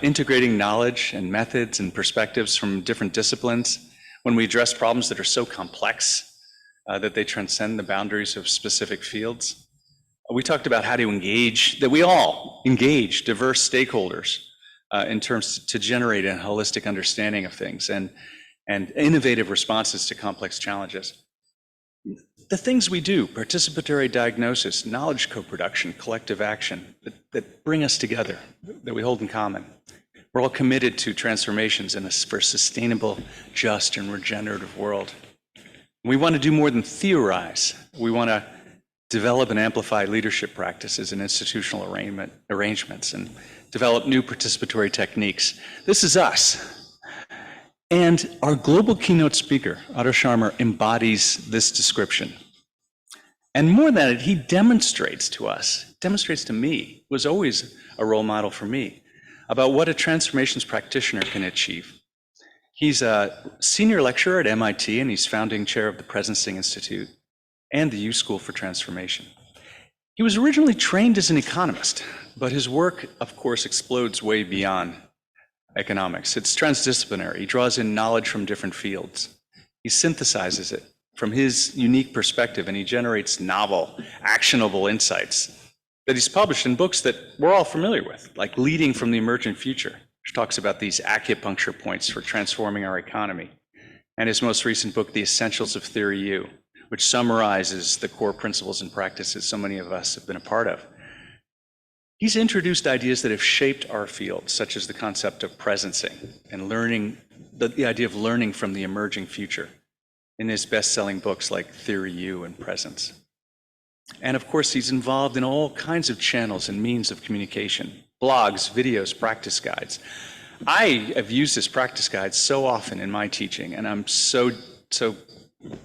integrating knowledge and methods and perspectives from different disciplines when we address problems that are so complex that they transcend the boundaries of specific fields. We talked about how to engage, that we all engage diverse stakeholders in terms to generate a holistic understanding of things and innovative responses to complex challenges. The things we do, participatory diagnosis, knowledge co-production, collective action, that bring us together, that we hold in common. We're all committed to transformations for a sustainable, just, and regenerative world. We want to do more than theorize. We want to develop and amplify leadership practices and institutional arrangements and develop new participatory techniques. This is us. And our global keynote speaker, Otto Scharmer, embodies this description. And more than that, he demonstrates to us, demonstrates to me, was always a role model for me, about what a transformations practitioner can achieve. He's a senior lecturer at MIT, and he's founding chair of the Presencing Institute and the U School for Transformation. He was originally trained as an economist, but his work, of course, explodes way beyond economics. It's transdisciplinary. He draws in knowledge from different fields. He synthesizes it from his unique perspective, and he generates novel, actionable insights that he's published in books that we're all familiar with, like Leading from the Emergent Future, which talks about these acupuncture points for transforming our economy, and his most recent book, The Essentials of Theory U, which summarizes the core principles and practices so many of us have been a part of. He's introduced ideas that have shaped our field, such as the concept of presencing and learning, the idea of learning from the emerging future in his best-selling books like Theory U and Presence. And of course, he's involved in all kinds of channels and means of communication, blogs, videos, practice guides. I have used his practice guides so often in my teaching, and I'm so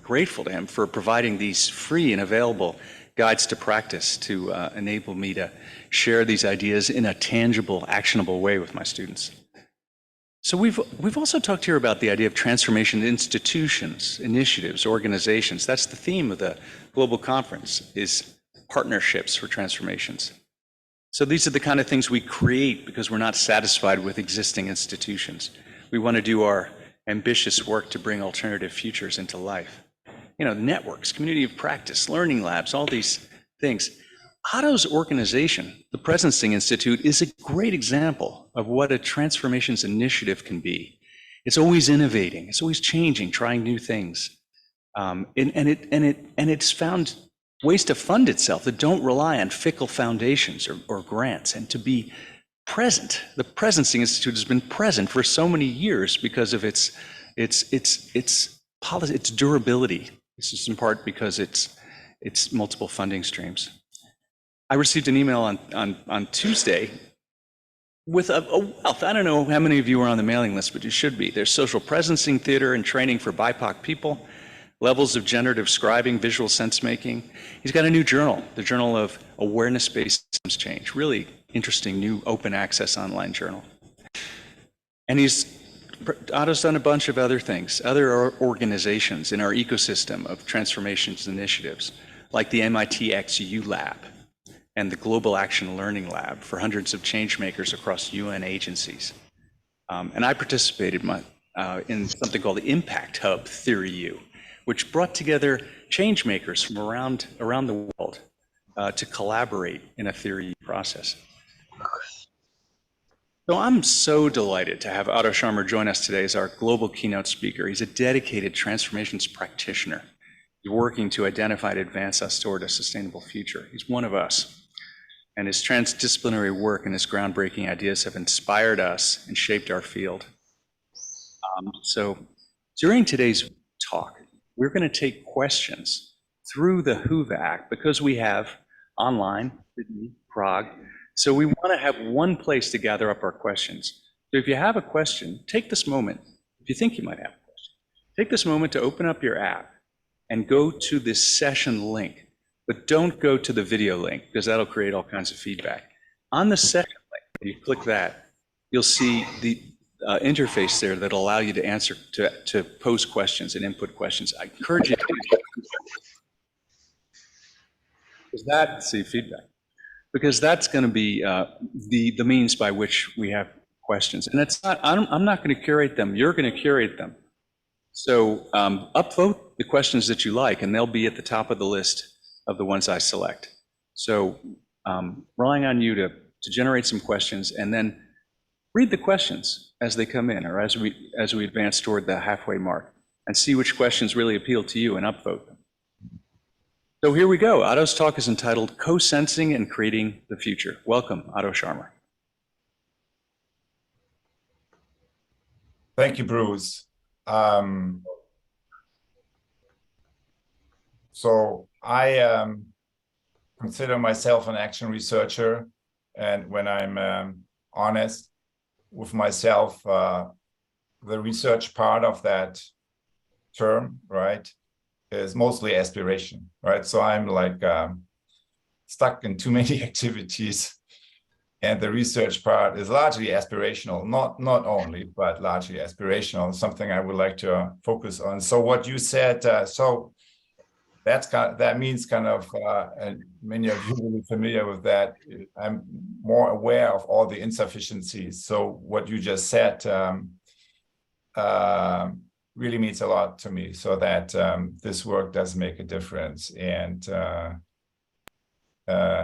grateful to him for providing these free and available guides to practice to enable me to share these ideas in a tangible, actionable way with my students. So we've also talked here about the idea of transformation institutions, initiatives, organizations. That's the theme of the global conference, is partnerships for transformations. So these are the kind of things we create because we're not satisfied with existing institutions. We want to do our ambitious work to bring alternative futures into life. You know, networks, community of practice, learning labs, all these things. Otto's organization, the Presencing Institute, is a great example of what a transformations initiative can be. It's always innovating, it's always changing, trying new things. And it's found ways to fund itself that don't rely on fickle foundations or grants, and to be present. The Presencing Institute has been present for so many years because of its durability. This is in part because it's multiple funding streams. I received an email on Tuesday with a wealth. I don't know how many of you are on the mailing list, but you should be. There's social presencing theater and training for BIPOC people, levels of generative scribing, visual sense making. He's got a new journal, the Journal of Awareness-Based Systems Change. Really interesting new open access online journal. And Otto's done a bunch of other things, other organizations in our ecosystem of transformations initiatives, like the MIT XU Lab and the Global Action Learning Lab for hundreds of change makers across UN agencies. And I participated in something called the Impact Hub Theory U, which brought together change makers from around the world to collaborate in a theory process. So I'm so delighted to have Otto Scharmer join us today as our global keynote speaker. He's a dedicated transformations practitioner. He's working to identify and advance us toward a sustainable future. He's one of us. And his transdisciplinary work and his groundbreaking ideas have inspired us and shaped our field. So during today's talk, we're going to take questions through the Whova app because we have online, Sydney, Prague. So we want to have one place to gather up our questions. So if you have a question, take this moment. If you think you might have a question, take this moment to open up your app and go to this session link. But don't go to the video link because that'll create all kinds of feedback. On the session link, if you click that, you'll see the interface there that'll allow you to answer, to pose questions and input questions. I encourage you to because see feedback. Because that's going to be the means by which we have questions. And it's not, I'm not going to curate them. You're going to curate them. So upvote the questions that you like, and they'll be at the top of the list of the ones I select. So relying on you to generate some questions, and then read the questions as they come in, or as we advance toward the halfway mark, and see which questions really appeal to you and upvote them. So here we go. Otto's talk is entitled Co-Sensing and Creating the Future. Welcome, Otto Scharmer. Thank you, Bruce. So I consider myself an action researcher, and when I'm honest with myself, the research part of that term, right, is mostly aspiration, right? So I'm like stuck in too many activities, and the research part is largely aspirational, not only, but largely aspirational, something I would like to focus on. So what you said, so that means kind of, and many of you will be familiar with that, I'm more aware of all the insufficiencies. So what you just said really means a lot to me, so that this work does make a difference. And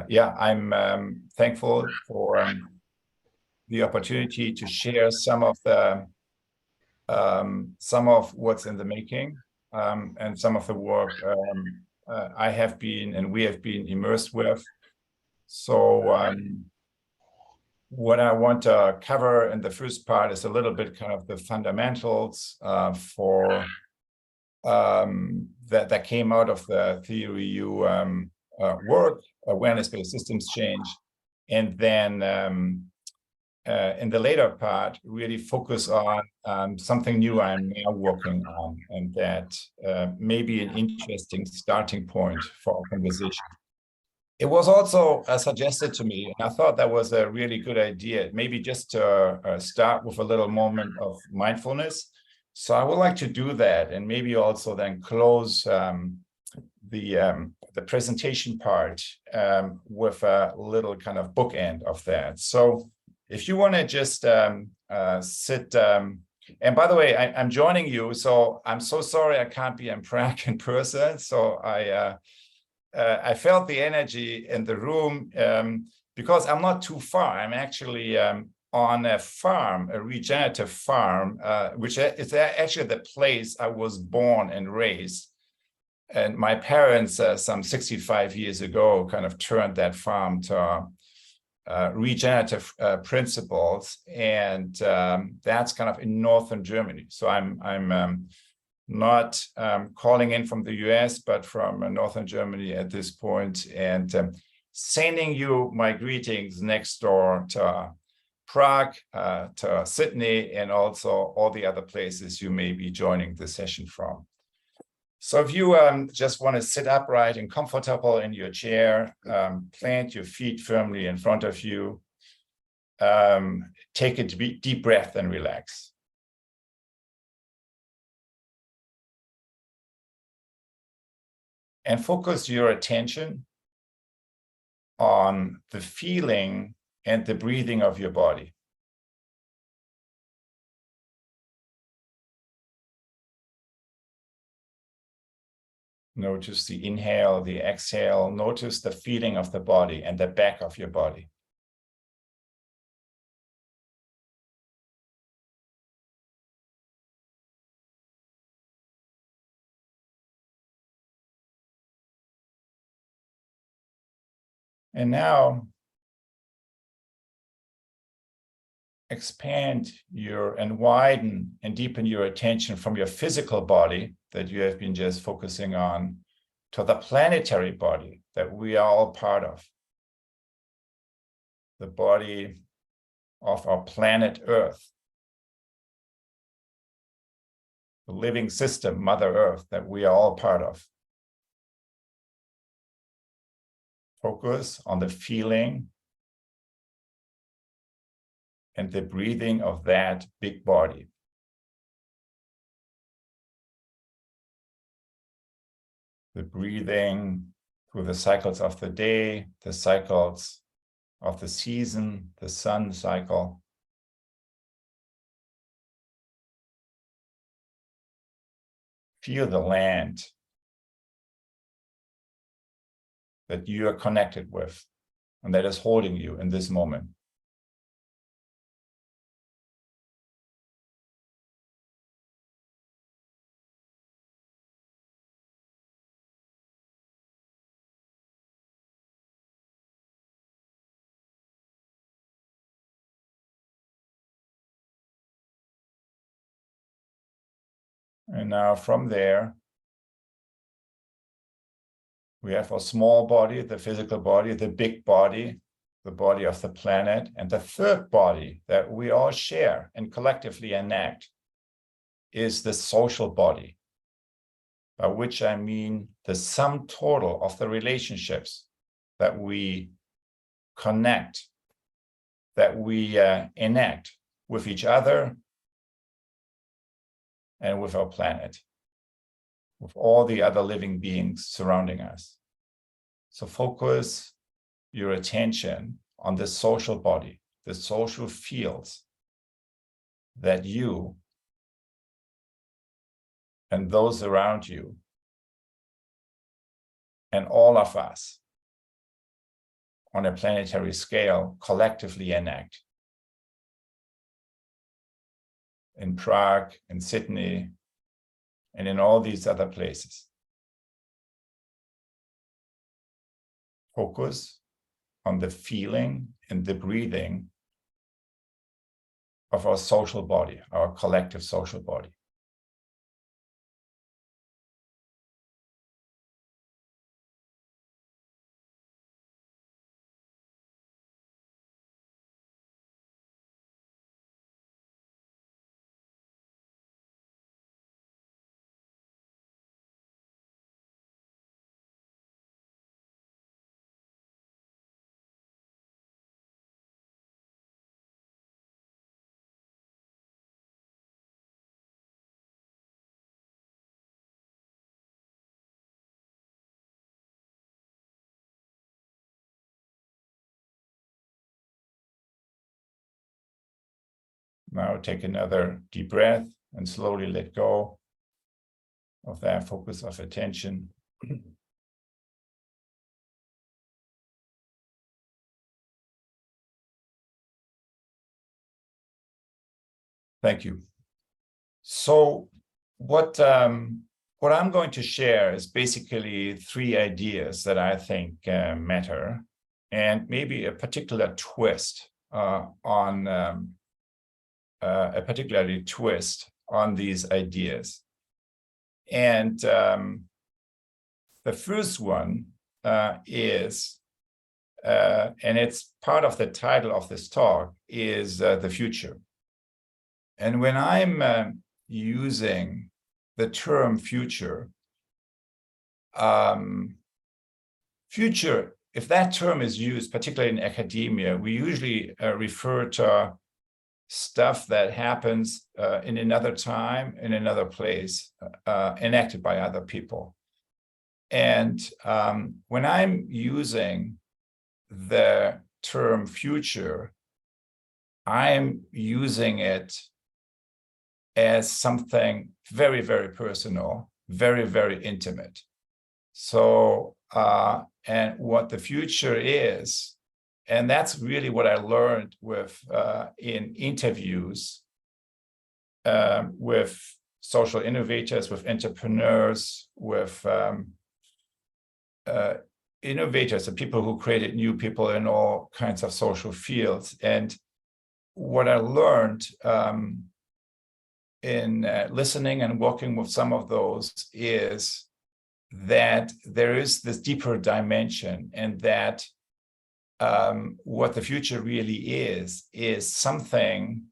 yeah, I'm thankful for the opportunity to share some of what's in the making, and some of the work I have been and we have been immersed with. So what I want to cover in the first part is a little bit kind of the fundamentals for that came out of the theory you work, awareness-based systems change, and then in the later part, really focus on something new I'm now working on, and that may be an interesting starting point for our conversation. It was also suggested to me, and I thought that was a really good idea, maybe just to start with a little moment of mindfulness. So I would like to do that, and maybe also then close the presentation part with a little kind of bookend of that. So if you want to just sit, and by the way, I'm joining you, so I'm so sorry I can't be in Prague in person. So I felt the energy in the room because I'm not too far. I'm actually on a farm, a regenerative farm, which is actually the place I was born and raised. And my parents, some 65 years ago, kind of turned that farm to regenerative principles, and that's kind of in northern Germany. So I'm not calling in from the US, but from northern Germany at this point, and sending you my greetings next door to Prague, to Sydney, and also all the other places you may be joining the session from. So if you just want to sit upright and comfortable in your chair, plant your feet firmly in front of you, take a deep breath and relax. And focus your attention on the feeling and the breathing of your body. Notice the inhale, the exhale. Notice the feeling of the body and the back of your body. And now expand and widen and deepen your attention from your physical body that you have been just focusing on to the planetary body that we are all part of. The body of our planet Earth. The living system, Mother Earth, that we are all part of. Focus on the feeling and the breathing of that big body. The breathing through the cycles of the day, the cycles of the season, the sun cycle. Feel the land that you are connected with and that is holding you in this moment. And now from there, we have a small body, the physical body, the big body, the body of the planet, and the third body that we all share and collectively enact is the social body, by which I mean the sum total of the relationships that we connect, that we enact with each other and with our planet, with all the other living beings surrounding us. So focus your attention on the social body, the social fields that you and those around you and all of us on a planetary scale collectively enact. In Prague, in Sydney, and in all these other places. Focus on the feeling and the breathing of our social body, our collective social body. Now take another deep breath and slowly let go of that focus of attention. Thank you. So what I'm going to share is basically 3 ideas that I think matter, and maybe a particular twist on these ideas. And the first one is, and it's part of the title of this talk, is the future. And when I'm using the term future, future, if that term is used, particularly in academia, we usually refer to stuff that happens in another time, in another place, enacted by other people. And when I'm using the term future, I'm using it as something very, very personal, very, very intimate. So, and what the future is, and that's really what I learned with in interviews with social innovators, with entrepreneurs, with innovators, the people who created new people in all kinds of social fields. And what I learned in listening and working with some of those is that there is this deeper dimension, and that what the future really is something.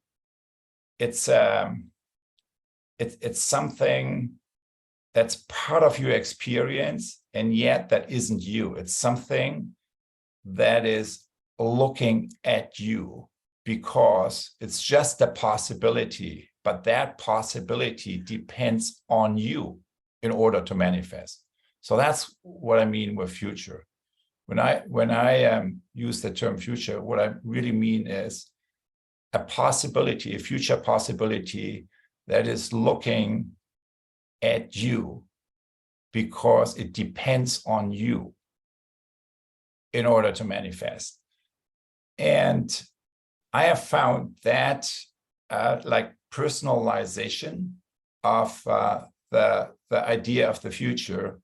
It's something that's part of your experience, and yet that isn't you. It's something that is looking at you, because it's just a possibility, but that possibility depends on you in order to manifest. So that's what I mean with future. When I use the term future, what I really mean is a possibility, a future possibility that is looking at you because it depends on you in order to manifest. And I have found that like personalization of the idea of the future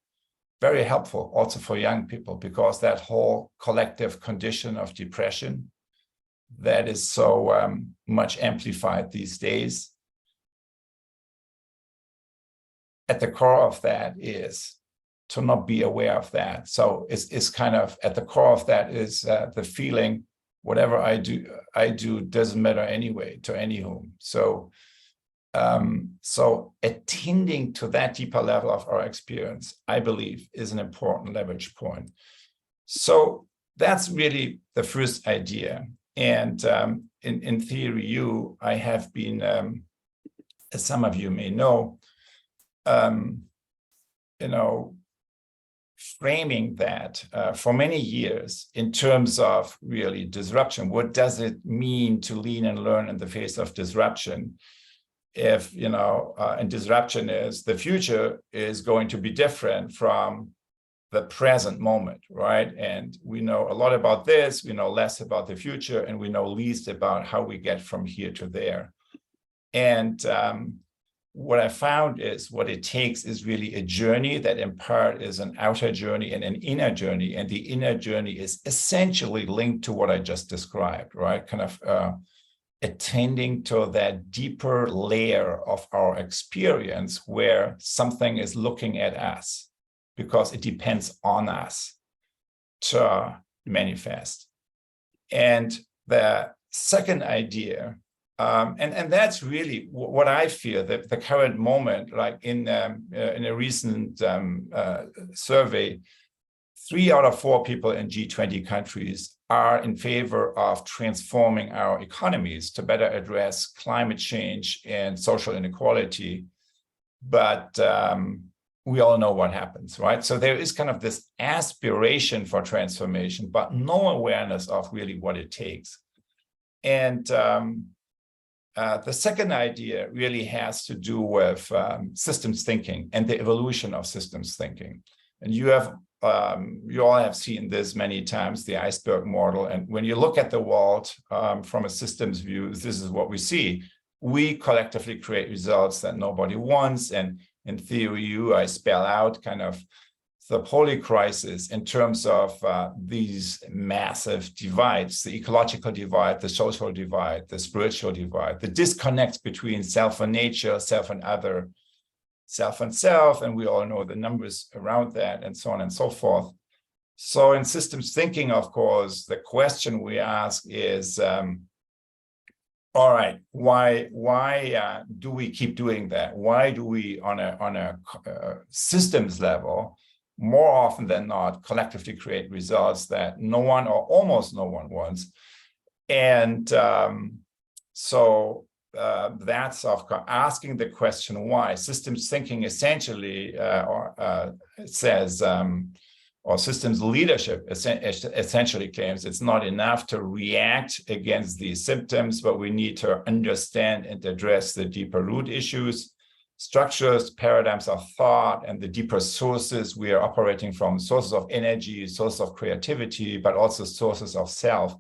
very helpful also for young people, because that whole collective condition of depression that is so much amplified these days, at the core of that is to not be aware of that. So it's kind of at the core of that is the feeling, whatever I do doesn't matter anyway to any whom. So attending to that deeper level of our experience, I believe, is an important leverage point. So that's really the first idea. And in Theory U, I have been, as some of you may know, framing that for many years in terms of really disruption. What does it mean to lean and learn in the face of disruption? If, and disruption is the future is going to be different from the present moment, right? And we know a lot about this, we know less about the future, and we know least about how we get from here to there. And what I found is what it takes is really a journey that in part is an outer journey and an inner journey. And the inner journey is essentially linked to what I just described, right? Kind of attending to that deeper layer of our experience where something is looking at us because it depends on us to manifest. And the second idea, and that's really what I feel that the current moment, like in a recent survey, 3 out of 4 people in G20 countries are in favor of transforming our economies to better address climate change and social inequality. But we all know what happens, right? So there is kind of this aspiration for transformation, but no awareness of really what it takes. And the second idea really has to do with systems thinking and the evolution of systems thinking. And you all have seen this many times, the iceberg model. And when you look at the world from a systems view, this is what we see. We collectively create results that nobody wants. And in Theory U, I spell out kind of the polycrisis in terms of these massive divides, the ecological divide, the social divide, the spiritual divide, the disconnects between self and nature, self and other, self and self, and we all know the numbers around that, and so on and so forth. So in systems thinking, of course, the question we ask is, all right, why do we keep doing that? Why do we, on a systems level, more often than not, collectively create results that no one or almost no one wants? And that's asking the question why. Systems thinking essentially says, or systems leadership essentially claims it's not enough to react against these symptoms, but we need to understand and address the deeper root issues, structures, paradigms of thought, and the deeper sources we are operating from, sources of energy, sources of creativity, but also sources of self.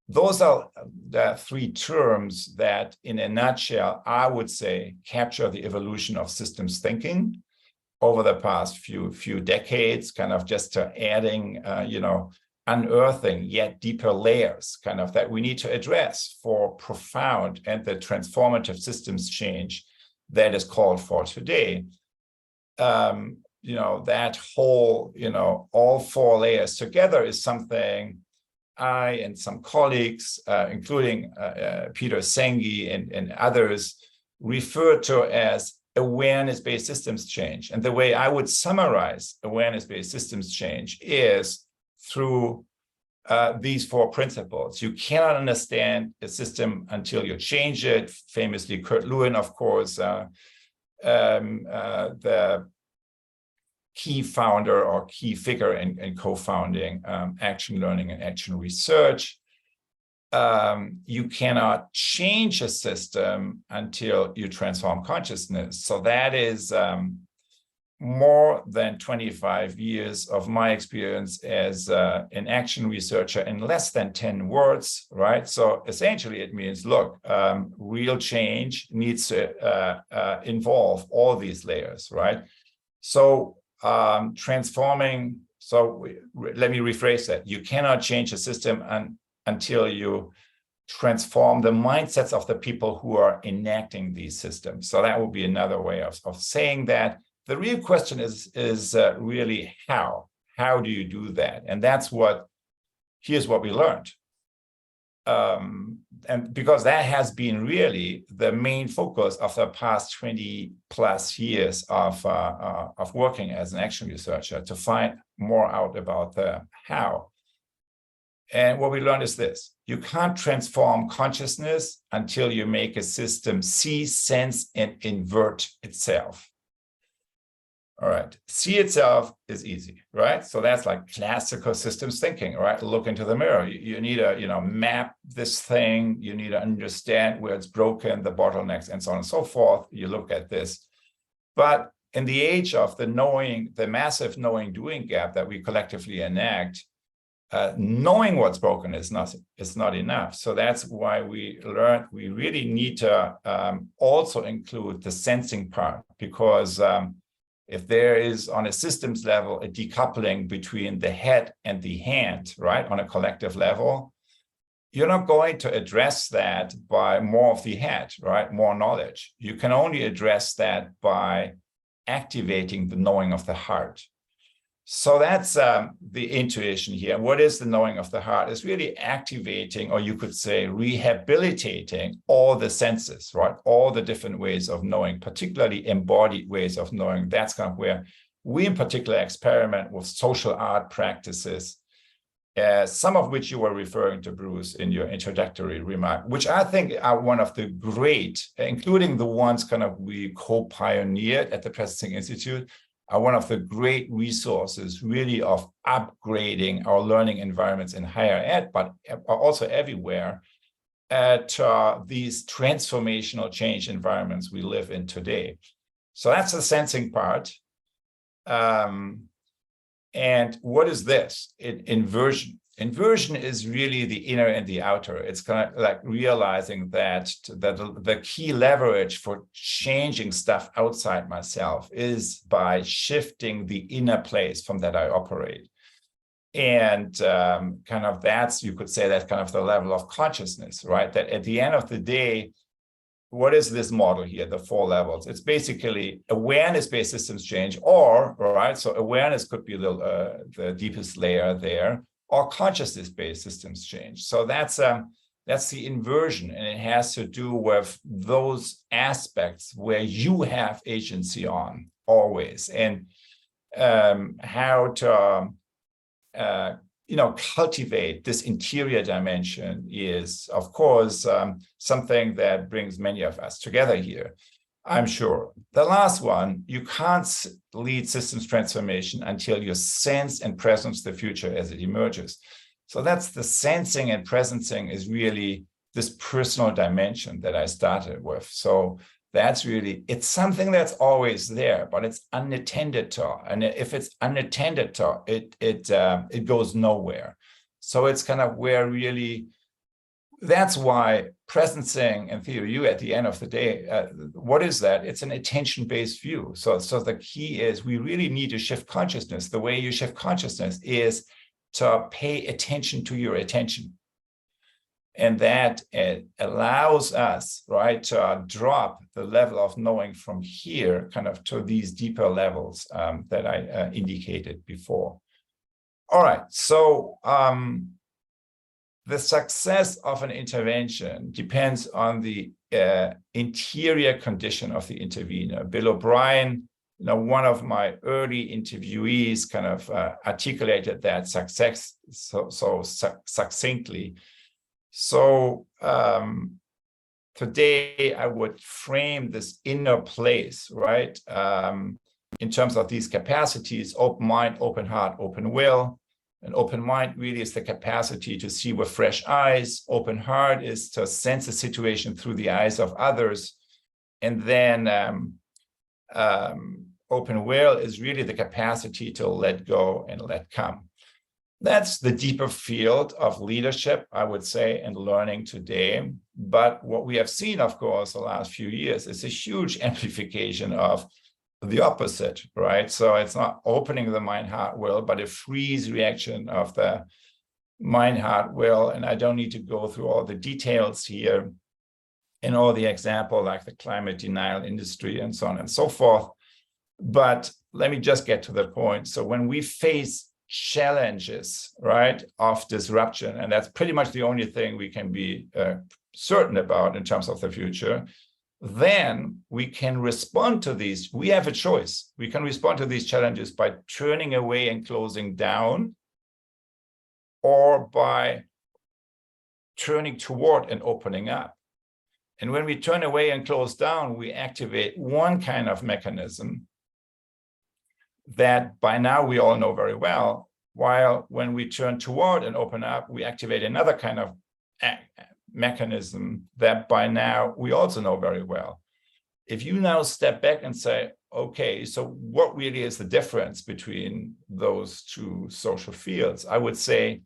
Those are the 3 terms that, in a nutshell, I would say capture the evolution of systems thinking over the past few decades, kind of just adding, unearthing yet deeper layers, kind of that we need to address for profound and the transformative systems change that is called for today. That whole, all 4 layers together is something I and some colleagues, including Peter Senge and others, refer to as awareness-based systems change. And the way I would summarize awareness-based systems change is through these 4 principles. You cannot understand a system until you change it. Famously, Kurt Lewin, of course, the key founder or key figure in co-founding Action Learning and Action Research. you cannot change a system until you transform consciousness. So that is more than 25 years of my experience as an action researcher in less than 10 words, right? So essentially it means, look, real change needs to involve all these layers, right? So transforming, let me rephrase that. You cannot change a system until you transform the mindsets of the people who are enacting these systems. So that would be another way of saying that. The real question is really how. How do you do that? And here's what we learned. And because that has been really the main focus of the past 20 plus years of working as an action researcher, to find more out about the how. And what we learned is this: you can't transform consciousness until you make a system see, sense, and invert itself. All right, see itself is easy, right? So that's like classical systems thinking, right? Look into the mirror. You need to, map this thing. You need to understand where it's broken, the bottlenecks, and so on and so forth. You look at this. But in the age of the massive knowing-doing gap that we collectively enact, knowing what's broken is not enough. So that's why we learned we really need to also include the sensing part, because if there is on a systems level a decoupling between the head and the hand, right, on a collective level, you're not going to address that by more of the head, right, more knowledge. You can only address that by activating the knowing of the heart. So that's the intuition here. What is the knowing of the heart? It's really activating, or you could say rehabilitating, all the senses, right? All the different ways of knowing, particularly embodied ways of knowing. That's kind of where we in particular experiment with social art practices, some of which you were referring to, Bruce, in your introductory remark, which I think are one of the great, including the ones kind of we co-pioneered at the Pressing Institute, are one of the great resources really of upgrading our learning environments in higher ed, but also everywhere, at these transformational change environments we live in today. So that's the sensing part. And what is this? Inversion. Inversion is really the inner and the outer. It's kind of like realizing that the key leverage for changing stuff outside myself is by shifting the inner place from that I operate. And kind of that's, you could say that's kind of the level of consciousness, right? That at the end of the day, what is this model here, the 4 levels? It's basically awareness-based systems change, or, right, so awareness could be the deepest layer there, or consciousness-based systems change. So that's the inversion, and it has to do with those aspects where you have agency on always, and how to cultivate this interior dimension is, of course, something that brings many of us together here, I'm sure. The last one, you can't lead systems transformation until you sense and presence the future as it emerges. So that's the sensing and presencing is really this personal dimension that I started with. So that's really, it's something that's always there, but it's unattended to. And if it's unattended to, it goes nowhere. So it's kind of where really, that's why presencing and theory U at the end of the day, what is that? It's an attention-based view. So the key is we really need to shift consciousness. The way you shift consciousness is to pay attention to your attention. And that allows us, right, to drop the level of knowing from here kind of to these deeper levels that I indicated before. All right, so the success of an intervention depends on the interior condition of the intervener. Bill O'Brien, one of my early interviewees kind of articulated that success so succinctly. So today I would frame this inner place, right, in terms of these capacities: open mind, open heart, open will. An open mind really is the capacity to see with fresh eyes. Open heart is to sense a situation through the eyes of others. And then open will is really the capacity to let go and let come. That's the deeper field of leadership, I would say, and learning today. But what we have seen, of course, the last few years is a huge amplification of the opposite, right? So it's not opening the mind, heart, will, but a freeze reaction of the mind, heart, will. And I don't need to go through all the details here and all the example, like the climate denial industry and so on and so forth. But let me just get to the point. So when we face challenges, right, of disruption, and that's pretty much the only thing we can be certain about in terms of the future, then we can respond to these. We have a choice. We can respond to these challenges by turning away and closing down, or by turning toward and opening up. And when we turn away and close down, we activate one kind of mechanism that by now we all know very well, while when we turn toward and open up, we activate another kind of mechanism that by now we also know very well. If you now step back and say, okay, so what really is the difference between those two social fields? I would say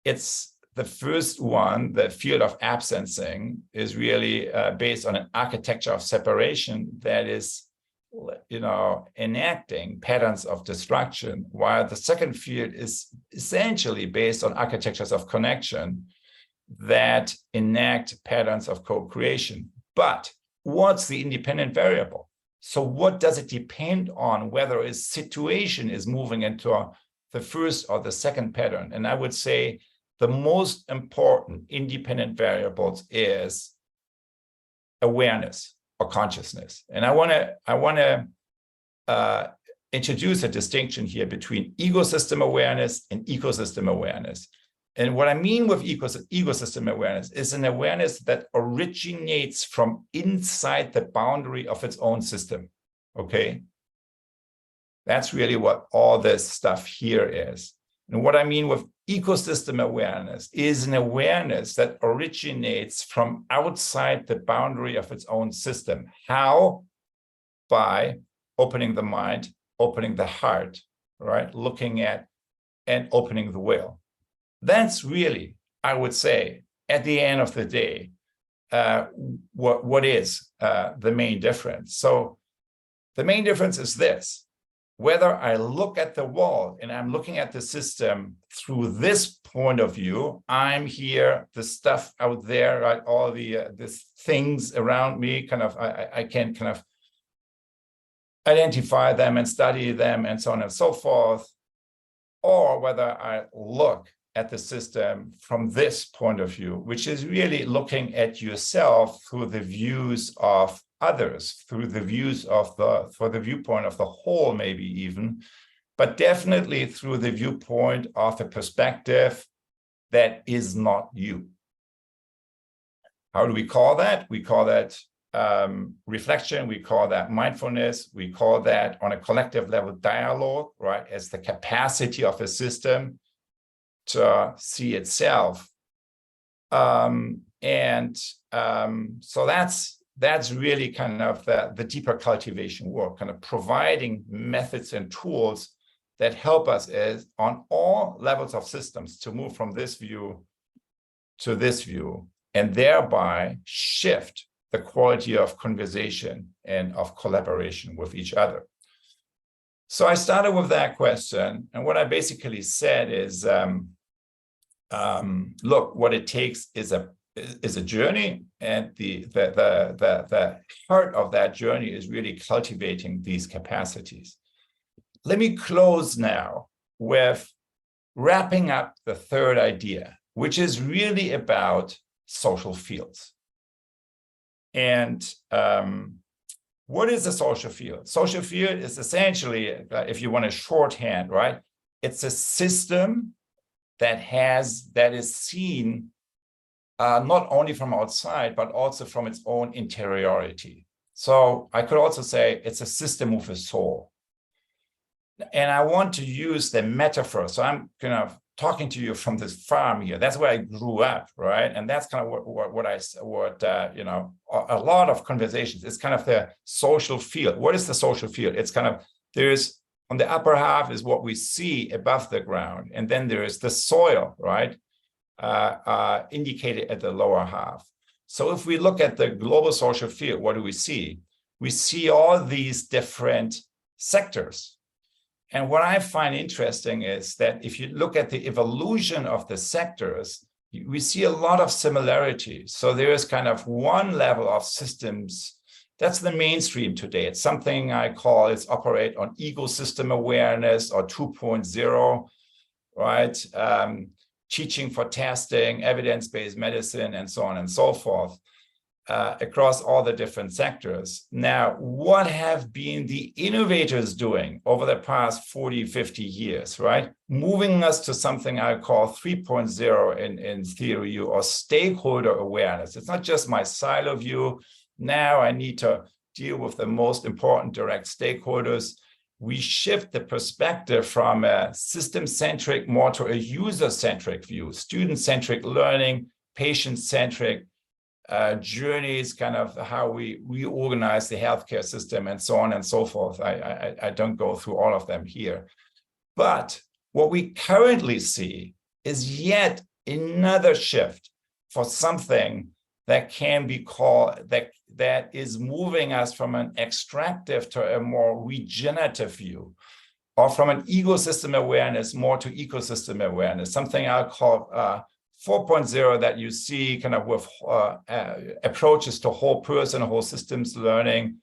it's the first one, the field of absencing, is really based on an architecture of separation that is, enacting patterns of destruction, while the second field is essentially based on architectures of connection that enact patterns of co-creation. But what's the independent variable? So what does it depend on, whether a situation is moving into the first or the second pattern? And I would say the most important independent variables is awareness or consciousness. And I want to introduce a distinction here between ecosystem awareness and ecosystem awareness. And what I mean with ecosystem awareness is an awareness that originates from inside the boundary of its own system, okay? That's really what all this stuff here is. And what I mean with ecosystem awareness is an awareness that originates from outside the boundary of its own system. How? By opening the mind, opening the heart, right? Looking at and opening the will. That's really, I would say, at the end of the day, what is the main difference. So the main difference is this: whether I look at the wall and I'm looking at the system through this point of view, I'm here, the stuff out there, right? All the things around me, I can kind of identify them and study them and so on and so forth, or whether I look at the system from this point of view, which is really looking at yourself through the views of others, through the views of for the viewpoint of the whole, maybe even, but definitely through the viewpoint of a perspective that is not you. How do we call that? We call that reflection, we call that mindfulness, we call that on a collective level dialogue, right? As the capacity of a system to see itself. So that's really kind of the deeper cultivation work, kind of providing methods and tools that help us on all levels of systems to move from this view to this view, and thereby shift the quality of conversation and of collaboration with each other. So I started with that question, and what I basically said is, look, what it takes is a journey, and the heart of that journey is really cultivating these capacities. Let me close now with wrapping up the third idea, which is really about social fields. And what is a social field? Social field is essentially, if you want a shorthand, right? It's a system that is seen not only from outside, but also from its own interiority. So I could also say it's a system with a soul. And I want to use the metaphor. So I'm kind of talking to you from this farm here. That's where I grew up, right? And that's kind of what you know, a lot of conversations. It's kind of the social field. What is the social field? It's kind of, there's on the upper half is what we see above the ground, and then there is the soil, right? Indicated at the lower half. So if we look at the global social field, what do we see? We see all these different sectors. And what I find interesting is that if you look at the evolution of the sectors, we see a lot of similarities. So there is kind of one level of systems. That's the mainstream today. It's something I call it's operate on ecosystem awareness or 2.0, right? Teaching for testing, evidence-based medicine, and so on and so forth. Across all the different sectors. Now, what have been the innovators doing over the past 40, 50 years, right? Moving us to something I call 3.0 in theory or stakeholder awareness. It's not just my silo view. Now I need to deal with the most important direct stakeholders. We shift the perspective from a system-centric more to a user-centric view, student-centric learning, patient-centric, journeys, kind of how we reorganize the healthcare system and so on and so forth. I don't go through all of them here. But what we currently see is yet another shift for something that can be called, that is moving us from an extractive to a more regenerative view, or from an ecosystem awareness more to ecosystem awareness, something I'll call 4.0 that you see kind of with approaches to whole person, whole systems learning,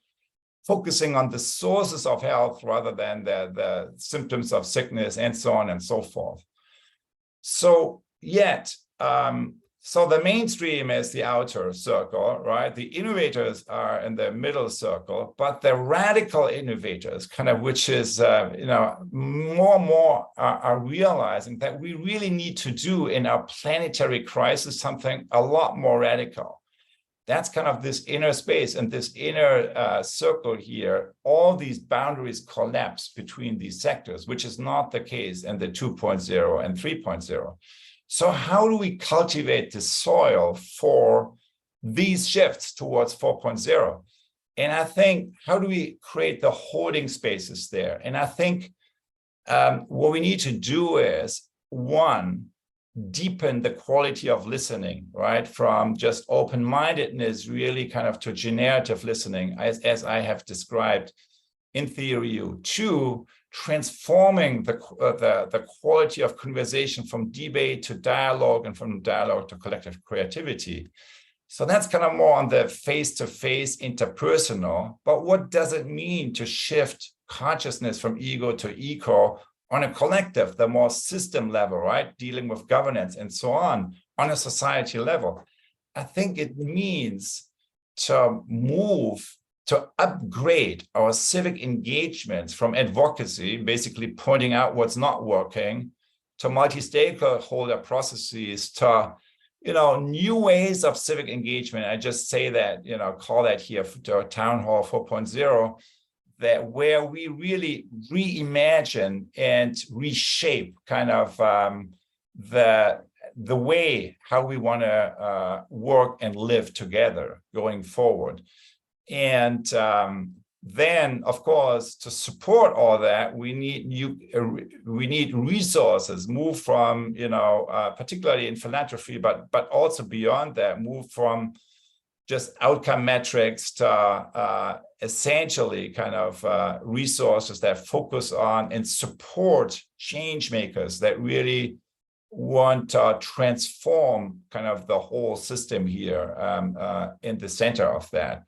focusing on the sources of health rather than the symptoms of sickness and so on and so forth. So yet, so the mainstream is the outer circle, right? The innovators are in the middle circle, but the radical innovators, kind of, which is, you know, more and more are realizing that we really need to do in our planetary crisis something a lot more radical. That's kind of this inner space and this inner circle here. All these boundaries collapse between these sectors, which is not the case in the 2.0 and 3.0. So how do we cultivate the soil for these shifts towards 4.0? And I think, how do we create the holding spaces there? And I think what we need to do is, one, deepen the quality of listening, right? From just open-mindedness really kind of to generative listening, as I have described in theory. Two, transforming the quality of conversation from debate to dialogue, and from dialogue to collective creativity. So that's kind of more on the face-to-face interpersonal. But what does it mean to shift consciousness from ego to eco on a collective, the more system level, right? Dealing with governance and so on a society level. I think it means to move, to upgrade our civic engagements from advocacy, basically pointing out what's not working, to multi-stakeholder processes, to, you know, new ways of civic engagement. I just say that, you know, call that here to Town Hall 4.0, that where we really reimagine and reshape kind of the way how we want to work and live together going forward. And then, of course, to support all that, we need resources, move from, you know, particularly in philanthropy, but also beyond that, move from just outcome metrics to essentially kind of resources that focus on and support change makers that really want to transform kind of the whole system here in the center of that.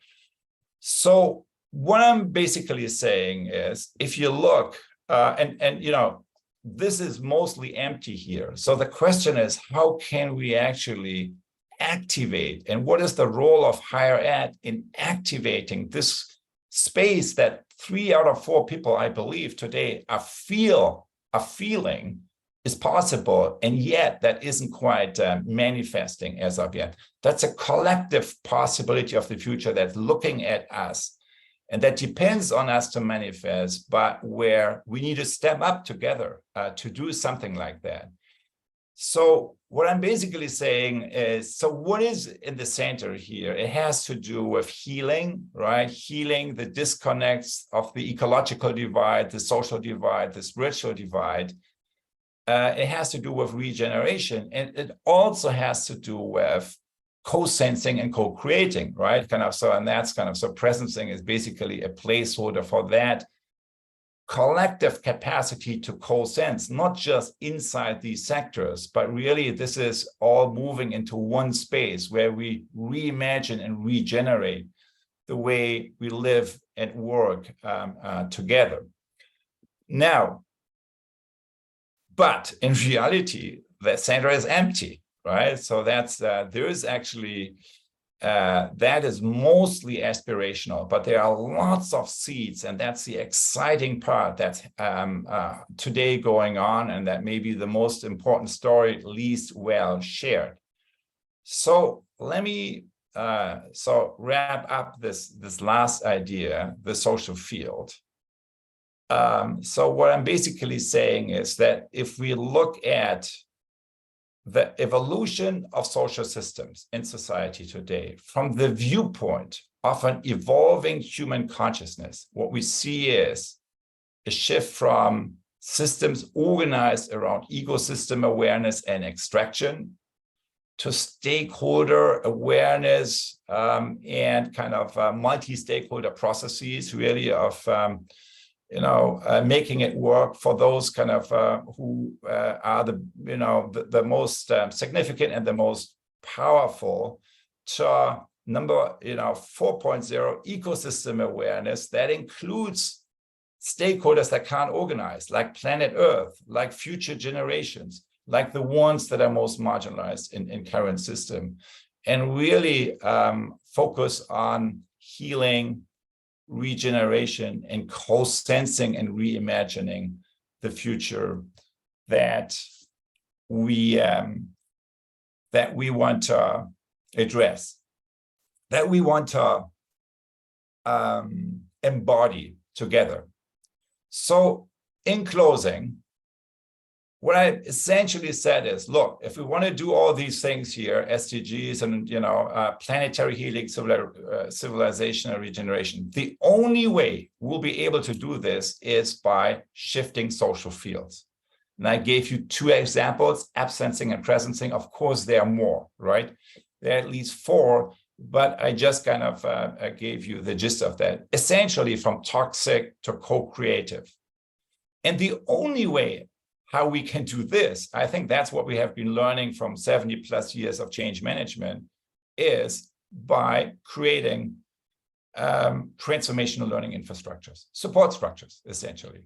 So what I'm basically saying is, if you look, and you know, this is mostly empty here. So the question is, how can we actually activate, and what is the role of higher ed in activating this space that 3 out of 4 people, I believe, today are feeling is possible, and yet that isn't quite manifesting as of yet. That's a collective possibility of the future that's looking at us And that depends on us to manifest, but where we need to step up together to do something like that. So what I'm basically saying is, so what is in the center here? It has to do with healing, right? Healing the disconnects of the ecological divide, the social divide, the spiritual divide. It has to do with regeneration. And it also has to do with co-sensing and co-creating, right? And that's so presencing is basically a placeholder for that collective capacity to co-sense, not just inside these sectors, but really this is all moving into one space where we reimagine and regenerate the way we live and work together. Now, but in reality, the center is empty, right? So that's there is actually that is mostly aspirational, but there are lots of seeds, and that's the exciting part that's today going on, and that may be the most important story, least well shared. So let me wrap up this last idea, the social field. So what I'm basically saying is that if we look at the evolution of social systems in society today from the viewpoint of an evolving human consciousness, what we see is a shift from systems organized around ecosystem awareness and extraction to stakeholder awareness and multi-stakeholder processes, really, of making it work for those who are the most significant and the most powerful, to number 4.0 ecosystem awareness that includes stakeholders that can't organize, like planet Earth, like future generations, like the ones that are most marginalized in current system, and really focus on healing, regeneration, and co-sensing and reimagining the future that we want to address, that we want to embody together. So in closing, what I essentially said is, look, if we want to do all these things here, SDGs and planetary healing, civilization and regeneration, the only way we'll be able to do this is by shifting social fields. And I gave you two examples, absensing and presencing. Of course, there are more, right? There are at least four, but I just gave you the gist of that, essentially from toxic to co-creative. And the only way how we can do this, I think that's what we have been learning from 70 plus years of change management, is by creating transformational learning infrastructures, support structures, essentially,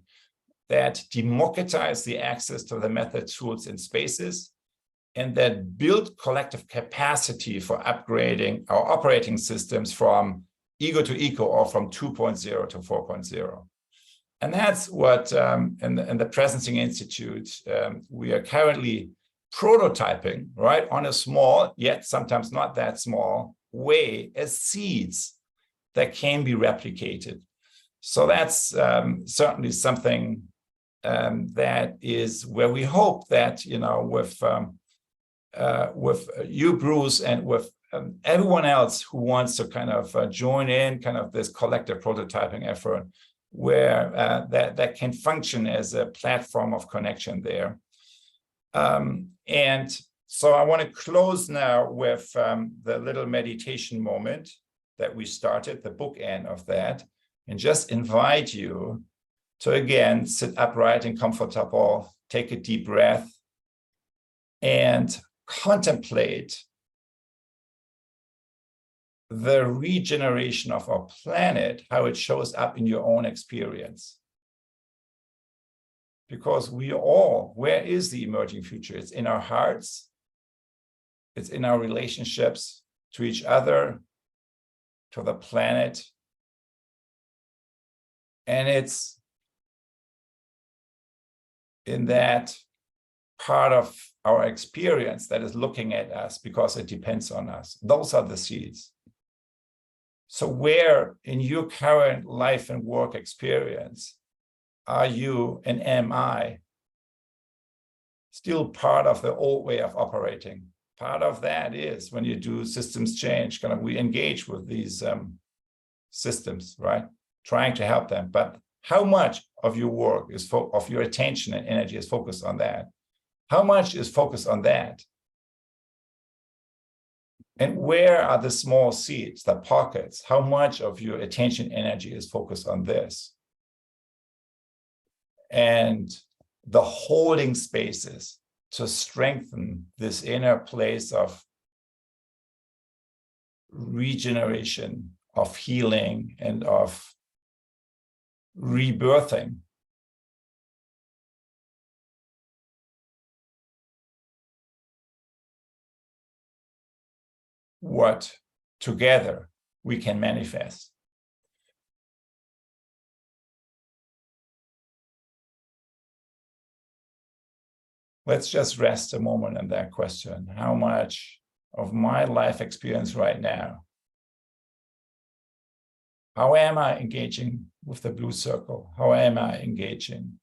that democratize the access to the methods, tools, and spaces, and that build collective capacity for upgrading our operating systems from ego to eco, or from 2.0 to 4.0. And that's what in the Presencing Institute, we are currently prototyping, right, on a small, yet sometimes not that small, way as seeds that can be replicated. So that's certainly something that is where we hope that, with you, Bruce, and with everyone else who wants to join in this collective prototyping effort, where that can function as a platform of connection there. And so I want to close now with the little meditation moment that we started, the bookend of that, and just invite you to, again, sit upright and comfortable, take a deep breath, and contemplate the regeneration of our planet, how it shows up in your own experience. Because where is the emerging future? It's in our hearts, it's in our relationships to each other, to the planet, and it's in that part of our experience that is looking at us because it depends on us. Those are the seeds. So where in your current life and work experience are you and am I still part of the old way of operating? Part of that is when you do systems change, kind of we engage with these systems, right? Trying to help them. But how much of your work is of your attention and energy is focused on that? How much is focused on that? And where are the small seeds, the pockets? How much of your attention energy is focused on this? And the holding spaces to strengthen this inner place of regeneration, of healing, and of rebirthing. What together we can manifest. Let's just rest a moment on that question. How much of my life experience right now, how am I engaging with the blue circle? How am I engaging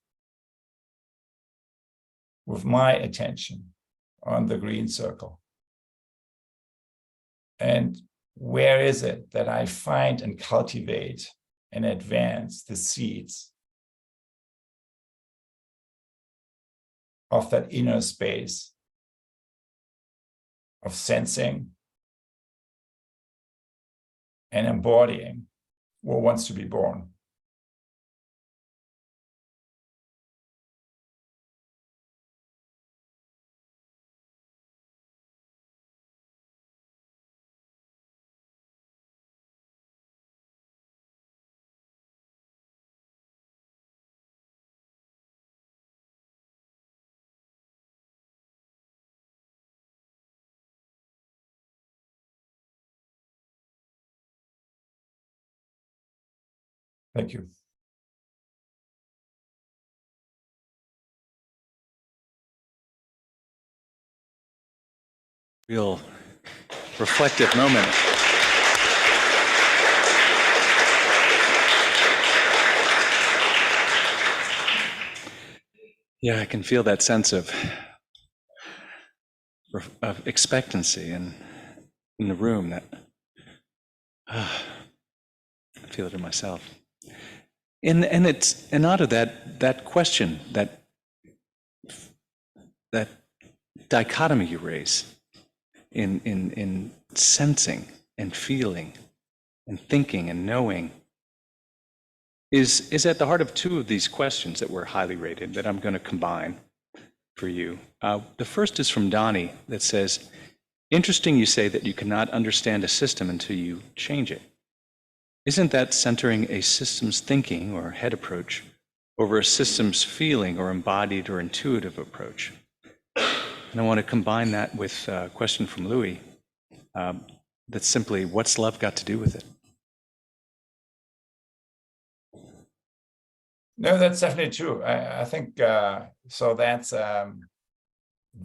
with my attention on the green circle? And where is it that I find and cultivate and advance the seeds of that inner space of sensing and embodying what wants to be born? Thank you. Real reflective moment. Yeah, I can feel that sense of expectancy in the room. That I feel it in myself. And out of that question, that dichotomy you raise in sensing and feeling and thinking and knowing is at the heart of two of these questions that were highly rated that I'm going to combine for you. The first is from Donnie that says, interesting you say that you cannot understand a system until you change it. Isn't that centering a systems thinking or head approach over a systems feeling or embodied or intuitive approach? And I want to combine that with a question from Louis that's simply, what's love got to do with it? No, that's definitely true. I think so. That's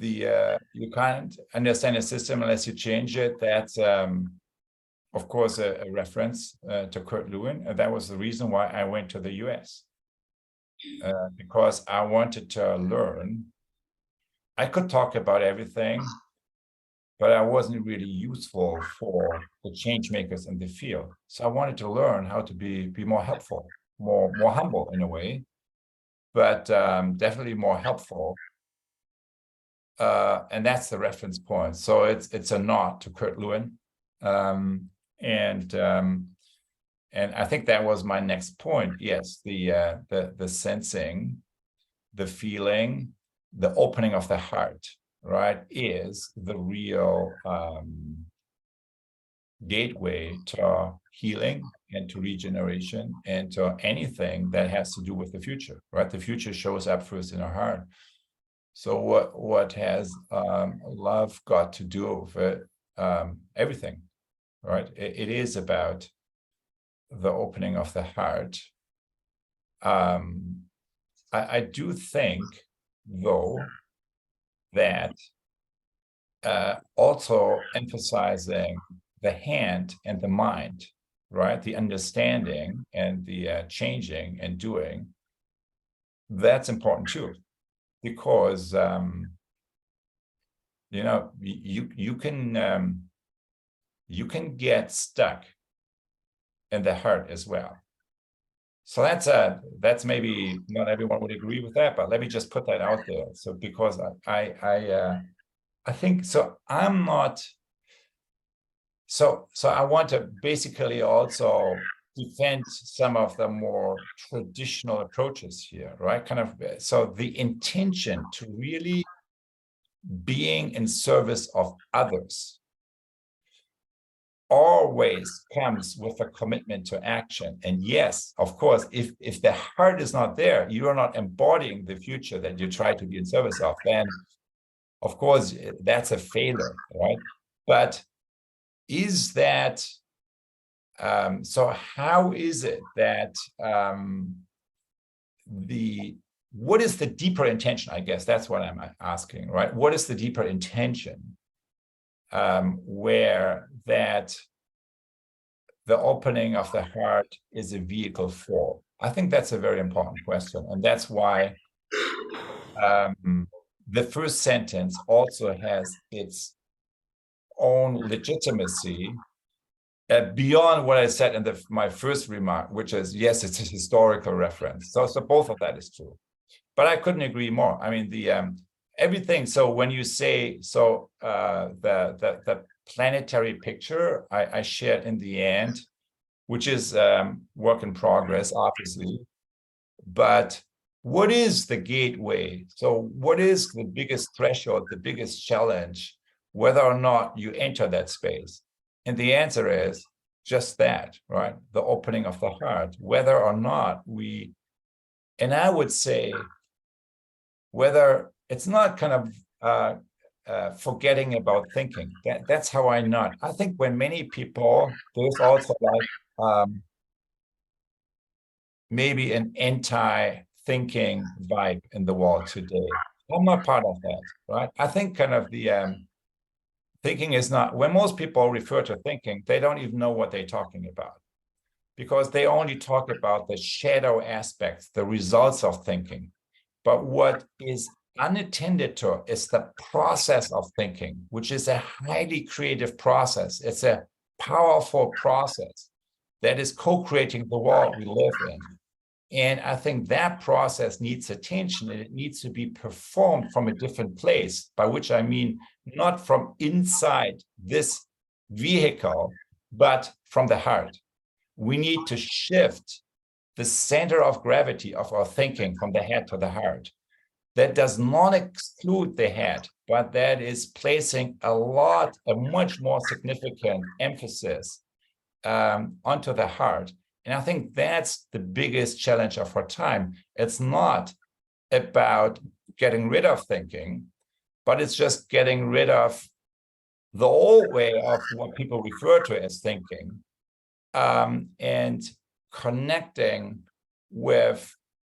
you can't understand a system unless you change it. That's of course a reference to Kurt Lewin. That was the reason why I went to the US because I wanted to learn. I could talk about everything, but I wasn't really useful for the change makers in the field. So I wanted to learn how to be more helpful, more humble in a way, but definitely more helpful. And that's the reference point. So it's a nod to Kurt Lewin, and I think that was my next point. Yes, the sensing, the feeling, the opening of the heart, right, is the real gateway to healing and to regeneration and to anything that has to do with the future, right? The future shows up first in our heart. So what has love got to do with it? Everything, right? It is about the opening of the heart. I do think, though, that also emphasizing the hand and the mind right? The understanding and the changing and doing, that's important too, because you can get stuck in the heart as well. So that's maybe not everyone would agree with that, but let me just put that out there. So because I think so, I'm not. So I want to basically also defend some of the more traditional approaches here, right? Kind of, so the intention to really being in service of others always comes with a commitment to action. And yes, of course, if the heart is not there, you are not embodying the future that you try to be in service of, then of course that's a failure, right? But is that so how is it that what is the deeper intention? I guess that's what I'm asking, right? What is the deeper intention where that the opening of the heart is a vehicle for? I think that's a very important question. And that's why the first sentence also has its own legitimacy beyond what I said in my first remark, which is, yes, it's a historical reference. So both of that is true. But I couldn't agree more. I mean, everything. So when you say, so the planetary picture I shared in the end, which is work in progress, obviously. But what is the gateway? So what is the biggest threshold, the biggest challenge, whether or not you enter that space? And the answer is just that, right? The opening of the heart, whether or not and I would say, whether it's not kind of forgetting about thinking. That's how I not. I think when many people, there's also like maybe an anti-thinking vibe in the world today. I'm not part of that, right? I think kind of the thinking is not, when most people refer to thinking, they don't even know what they're talking about, because they only talk about the shadow aspects, the results of thinking. But what is unattended to is the process of thinking, which is a highly creative process. It's a powerful process that is co-creating the world we live in. And I think that process needs attention, and it needs to be performed from a different place, by which I mean not from inside this vehicle, but from the heart. We need to shift the center of gravity of our thinking from the head to the heart. That does not exclude the head, but that is placing a much more significant emphasis onto the heart. And I think that's the biggest challenge of our time. It's not about getting rid of thinking, but it's just getting rid of the old way of what people refer to as thinking, and connecting with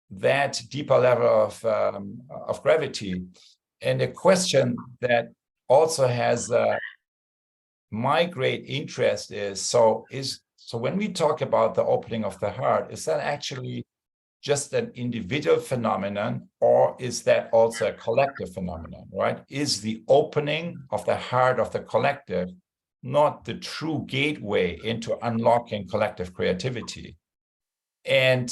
that deeper level of gravity. And a question that also has my great interest is, so when we talk about the opening of the heart, is that actually just an individual phenomenon, or is that also a collective phenomenon, right? Is the opening of the heart of the collective not the true gateway into unlocking collective creativity? And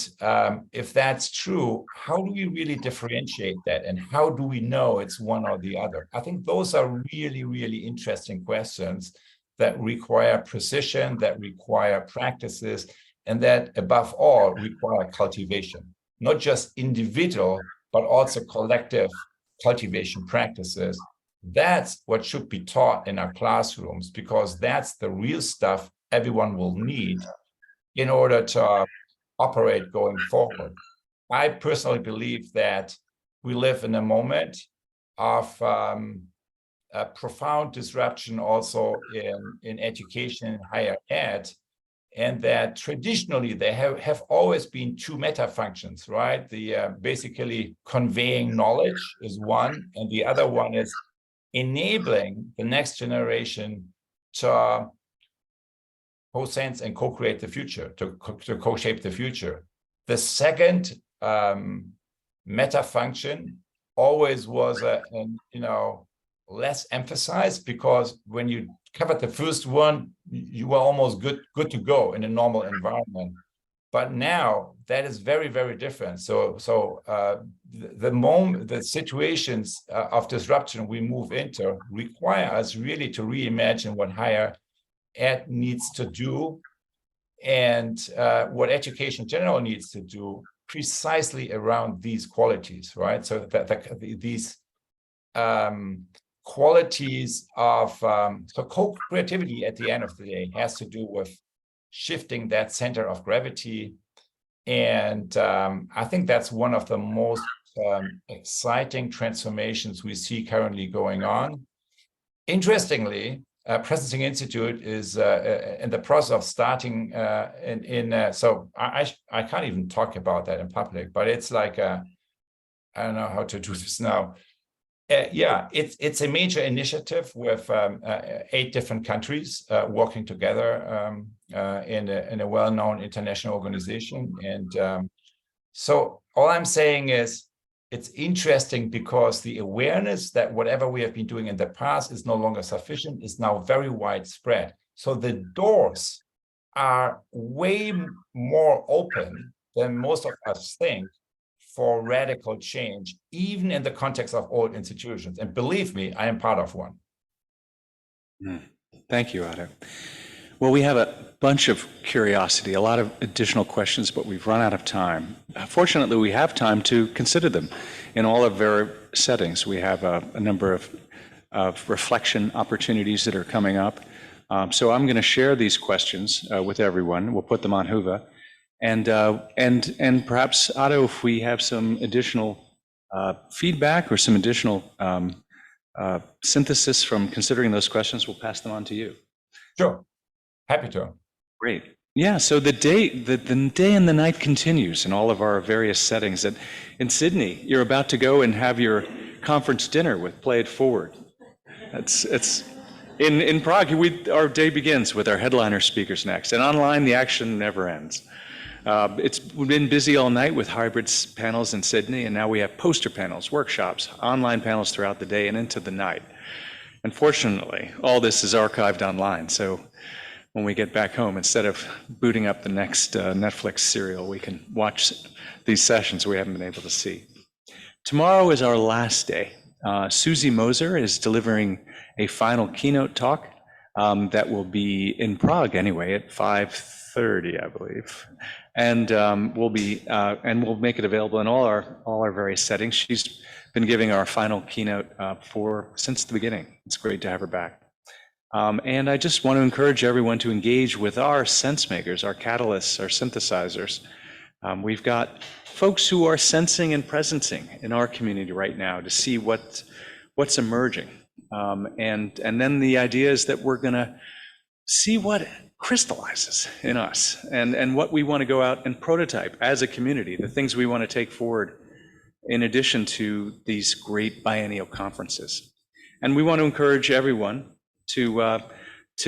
if that's true, how do we really differentiate that? And how do we know it's one or the other? I think those are really, really interesting questions that require precision, that require practices, and that above all require cultivation, not just individual, but also collective cultivation practices. That's what should be taught in our classrooms, because that's the real stuff everyone will need in order to operate going forward. I personally believe that we live in a moment of a profound disruption also in education and higher ed, and that traditionally they have always been two meta functions, right? The basically conveying knowledge is one, and the other one is enabling the next generation to co-sense and co-create the future, to co-shape the future. The second meta function always was less emphasized, because when you covered the first one, you were almost good to go in a normal environment. But now that is very, very different. So the situations of disruption we move into require us really to reimagine what higher ed needs to do, and what education in general needs to do, precisely around these qualities, right? So that these qualities of so co-creativity at the end of the day has to do with shifting that center of gravity, and I think that's one of the most exciting transformations we see currently going on. Interestingly, Presencing Institute is in the process of starting so I can't even talk about that in public, but it's like I don't know how to do this now. Yeah, it's a major initiative with 8 different countries working together in a well-known international organization. And so all I'm saying is, it's interesting because the awareness that whatever we have been doing in the past is no longer sufficient is now very widespread. So the doors are way more open than most of us think for radical change, even in the context of old institutions. And believe me, I am part of one. Thank you, Otto. Well, we have a bunch of curiosity, a lot of additional questions, but we've run out of time. Fortunately, we have time to consider them in all of our settings. We have a number of reflection opportunities that are coming up. So I'm going to share these questions with everyone. We'll put them on Whova. And perhaps, Otto, if we have some additional feedback or some additional synthesis from considering those questions, we'll pass them on to you. Sure. Happy to. Great. Yeah, so the day and the night continues in all of our various settings. And in Sydney, you're about to go and have your conference dinner with Play It Forward. It's in Prague, our day begins with our headliner speakers next. And online, the action never ends. It's been busy all night with hybrid panels in Sydney, and now we have poster panels, workshops, online panels throughout the day and into the night. Unfortunately, all this is archived online, so when we get back home, instead of booting up the next Netflix serial, we can watch these sessions we haven't been able to see. Tomorrow is our last day. Susie Moser is delivering a final keynote talk that will be in Prague anyway at 5:30, I believe, and we'll make it available in all our various settings. She's been giving our final keynote since the beginning. It's great to have her back. And I just want to encourage everyone to engage with our sense makers, our catalysts, our synthesizers. We've got folks who are sensing and presencing in our community right now to see what's emerging. And then the idea is that we're going to see what crystallizes in us and what we want to go out and prototype as a community, the things we want to take forward in addition to these great biennial conferences. And we want to encourage everyone to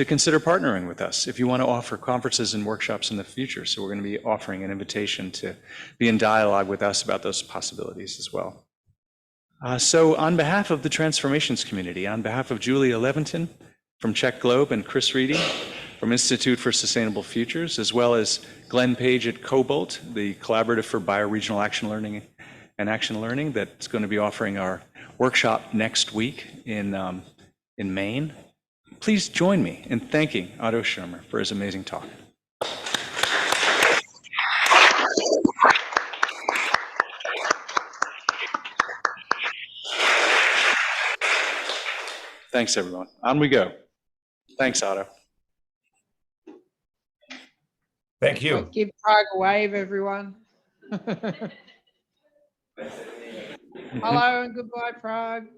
consider partnering with us if you want to offer conferences and workshops in the future. So we're going to be offering an invitation to be in dialogue with us about those possibilities as well. So on behalf of the Transformations community, on behalf of Julia Leventon from Czech Globe and Chris Reedy from Institute for Sustainable Futures, as well as Glenn Page at Cobalt, the Collaborative for Bioregional Action Learning and Action Learning, that's going to be offering our workshop next week in Maine. Please join me in thanking Otto Scharmer for his amazing talk. Thanks, everyone. On we go. Thanks, Otto. Thank you. Give Prague a wave, everyone. Hello and goodbye, Prague.